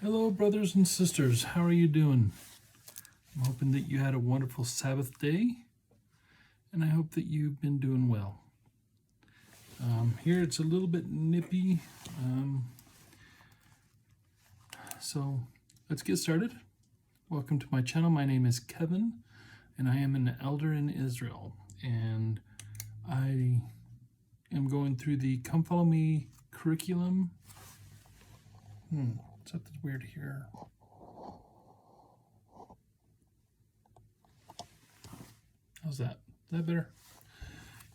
Hello, brothers and sisters. How are you doing? I'm hoping that you had a wonderful Sabbath day, and I hope that you've been doing well. Here it's a little bit nippy, so let's get started. Welcome to my channel. My name is Kevin, and I am an elder in Israel, and I am going through the Come Follow Me curriculum. Something's weird here. How's that? Is that better?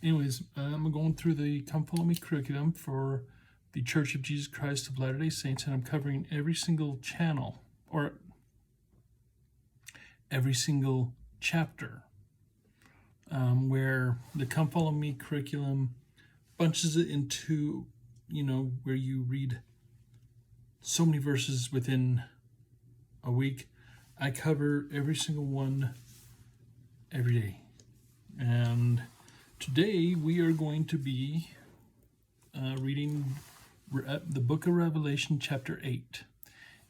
Anyways, I'm going through the Come Follow Me curriculum for the Church of Jesus Christ of Latter-day Saints, and I'm covering every single channel, or every single chapter, where the Come Follow Me curriculum bunches it into, where you read so many verses within a week. I cover every single one every day. And today we are going to be reading the book of Revelation, chapter 8.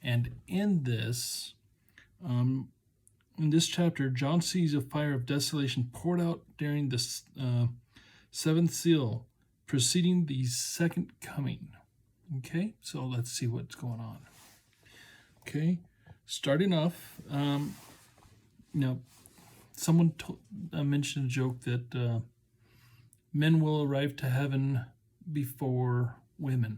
And in this chapter, John sees a fire of desolation poured out during the seventh seal, preceding the second coming. Okay, so let's see what's going on. Okay, starting off, someone mentioned a joke that men will arrive to heaven before women.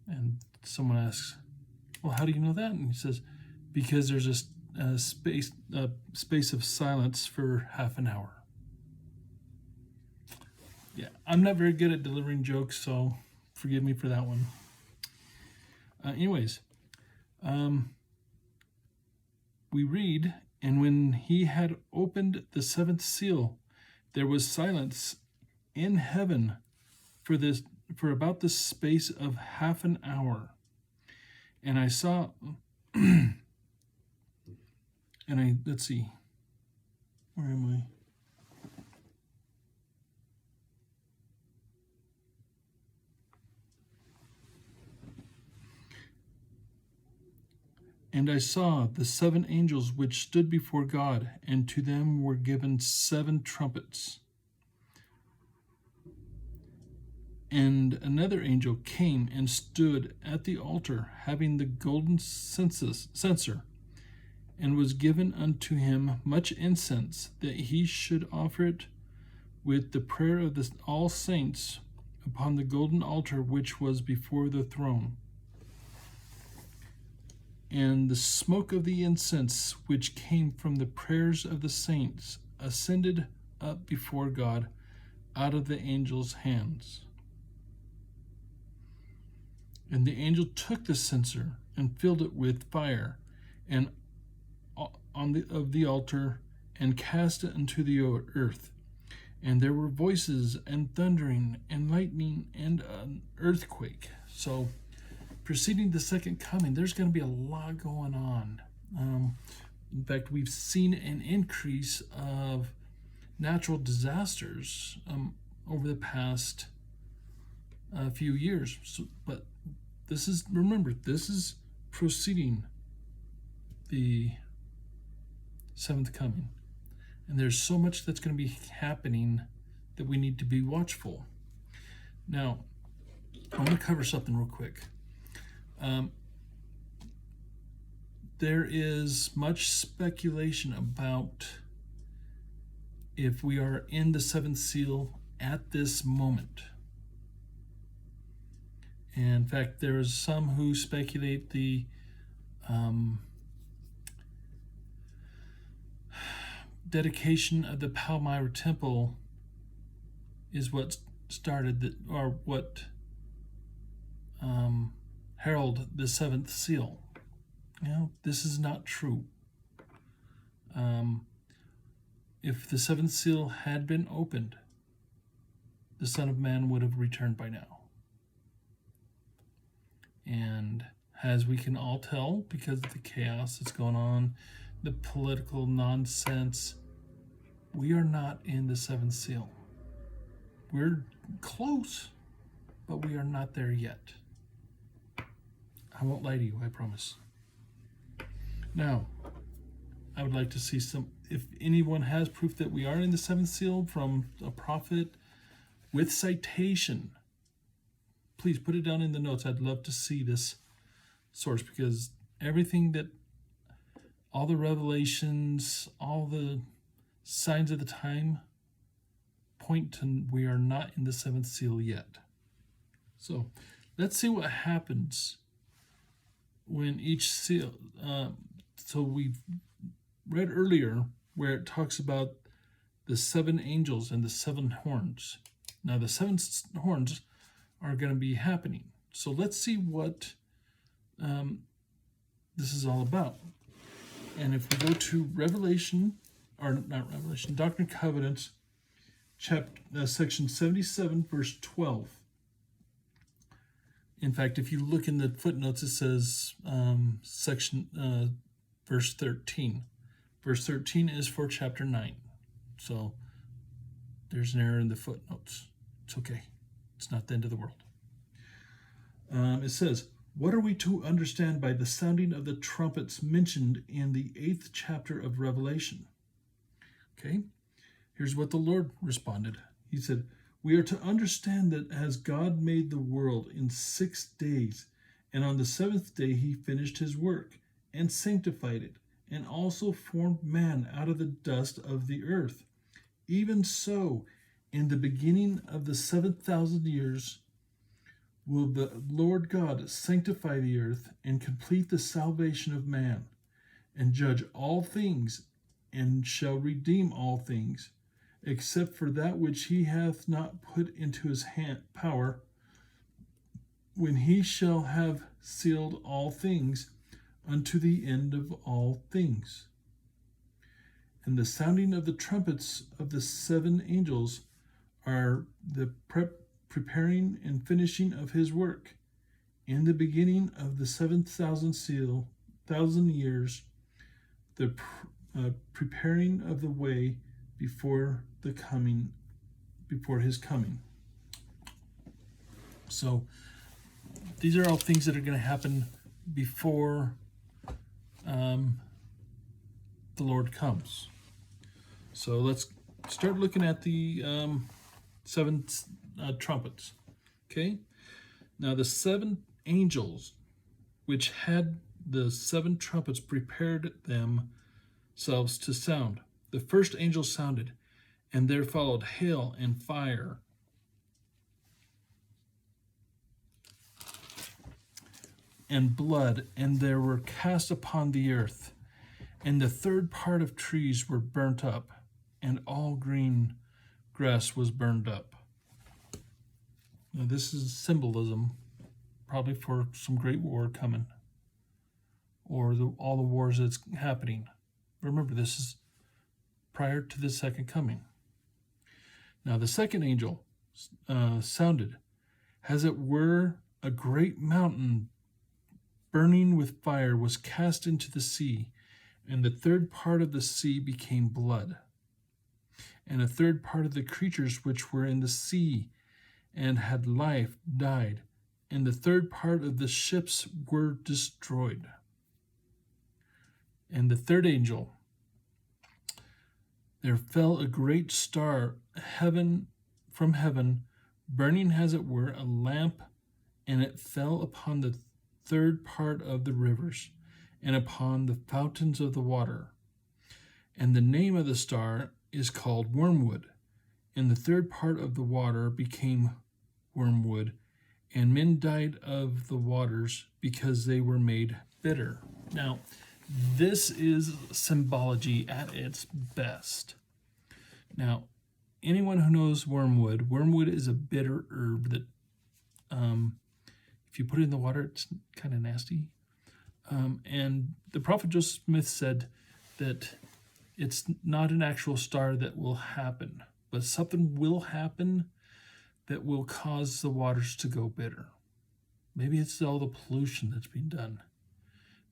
And someone asks, well, how do you know that? And he says, because there's a space of silence for half an hour. Yeah, I'm not very good at delivering jokes, so forgive me for that one. We read, and when he had opened the seventh seal, there was silence in heaven for about the space of half an hour. And I saw, let's see, where am I? And I saw the seven angels which stood before God, and to them were given seven trumpets. And another angel came and stood at the altar, having the golden censer, and was given unto him much incense, that he should offer it with the prayer of all saints upon the golden altar which was before the throne. And the smoke of the incense, which came from the prayers of the saints, ascended up before God out of the angel's hands. And the angel took the censer and filled it with fire, and of the altar, and cast it into the earth. And there were voices and thundering and lightning and an earthquake. So, preceding the second coming, there's going to be a lot going on. In fact, we've seen an increase of natural disasters over the past few years. But this is preceding the seventh coming. And there's so much that's going to be happening that we need to be watchful. Now, I want to cover something real quick. There is much speculation about if we are in the seventh seal at this moment. And in fact, there is some who speculate the dedication of the Palmyra Temple is what started what heralded the seventh seal. This is not true. If the seventh seal had been opened, the Son of Man would have returned by now. And as we can all tell, because of the chaos that's going on, the political nonsense, we are not in the seventh seal. We're close, but we are not there yet. I won't lie to you, I promise. Now, I would like to see if anyone has proof that we are in the seventh seal from a prophet with citation, please put it down in the notes. I'd love to see this source, because everything that, all the revelations, all the signs of the time point to we are not in the seventh seal yet. So let's see what happens when each seal, so we've read earlier where it talks about the seven angels and the seven horns. Now the seven horns are going to be happening. So let's see what this is all about. And if we go to Revelation, or not Revelation, Doctrine and Covenants, section 77, verse 12. In fact, if you look in the footnotes, it says verse 13. Verse 13 is for chapter 9. So there's an error in the footnotes. It's okay. It's not the end of the world. It says, what are we to understand by the sounding of the trumpets mentioned in the 8th chapter of Revelation? Okay, here's what the Lord responded. He said, we are to understand that as God made the world in 6 days, and on the 7th day he finished his work and sanctified it, and also formed man out of the dust of the earth. Even so, in the beginning of the 7,000 years, will the Lord God sanctify the earth and complete the salvation of man, and judge all things, and shall redeem all things, except for that which he hath not put into his power, when he shall have sealed all things unto the end of all things. And the sounding of the trumpets of the seven angels are the preparing and finishing of his work. In the beginning of the 7,000 years, the preparing of the way before his coming. So these are all things that are going to happen before the Lord comes. So let's start looking at the seven trumpets. Okay, now the seven angels which had the seven trumpets prepared themselves to sound. The first angel sounded, and there followed hail and fire, and blood, and there were cast upon the earth, and the third part of trees were burnt up, and all green grass was burned up. Now this is symbolism, probably for some great war coming, or all the wars that's happening. Remember, this is prior to the second coming. Now the second angel sounded, as it were a great mountain burning with fire was cast into the sea, and the third part of the sea became blood. And a third part of the creatures which were in the sea and had life died, and the third part of the ships were destroyed. And the third angel, there fell a great star from heaven, burning as it were a lamp, and it fell upon the third part of the rivers, and upon the fountains of the water. And the name of the star is called Wormwood, and the third part of the water became wormwood, and men died of the waters because they were made bitter. Now, this is symbology at its best. Now, anyone who knows wormwood is a bitter herb that if you put it in the water, it's kind of nasty. And the prophet Joseph Smith said that it's not an actual star that will happen, but something will happen that will cause the waters to go bitter. Maybe it's all the pollution that's being done,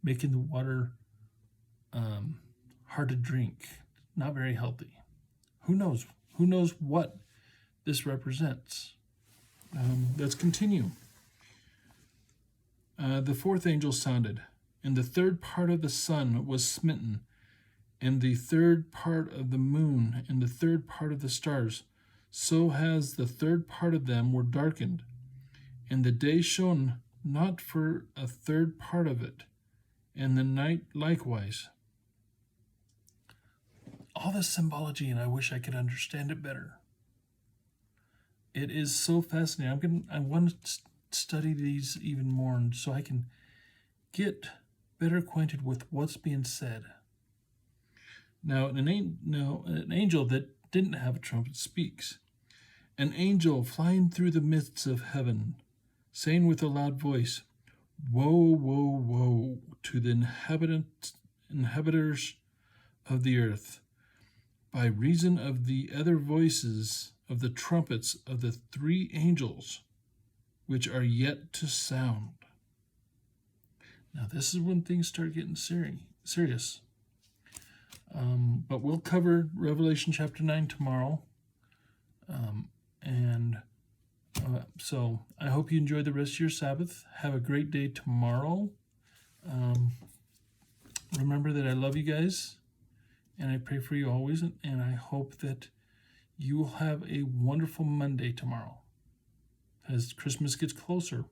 making the water hard to drink, not very healthy. Who knows? Who knows what this represents? Let's continue. The fourth angel sounded, and the third part of the sun was smitten, and the third part of the moon, and the third part of the stars, so as the third part of them were darkened, and the day shone not for a third part of it, and the night likewise. All this symbology, and I wish I could understand it better. It is so fascinating. I want to study these even more, and so I can get better acquainted with what's being said. Now, an angel that didn't have a trumpet speaks. An angel flying through the midst of heaven, saying with a loud voice, "Woe, woe, woe to the inhabitants of the earth, by reason of the other voices of the trumpets of the three angels, which are yet to sound." Now, this is when things start getting serious. But we'll cover Revelation chapter 9 tomorrow. So I hope you enjoy the rest of your Sabbath. Have a great day tomorrow. Remember that I love you guys, and I pray for you always, and I hope that you will have a wonderful Monday tomorrow. As Christmas gets closer,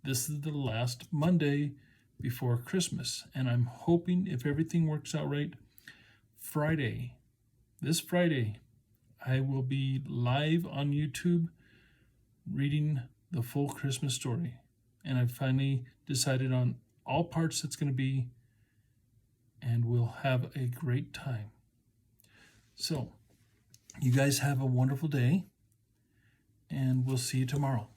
this is the last Monday before Christmas, and I'm hoping, if everything works out right, this Friday, I will be live on YouTube reading the full Christmas story. And I've finally decided on all parts it's going to be, and we'll have a great time. So, you guys have a wonderful day, and we'll see you tomorrow.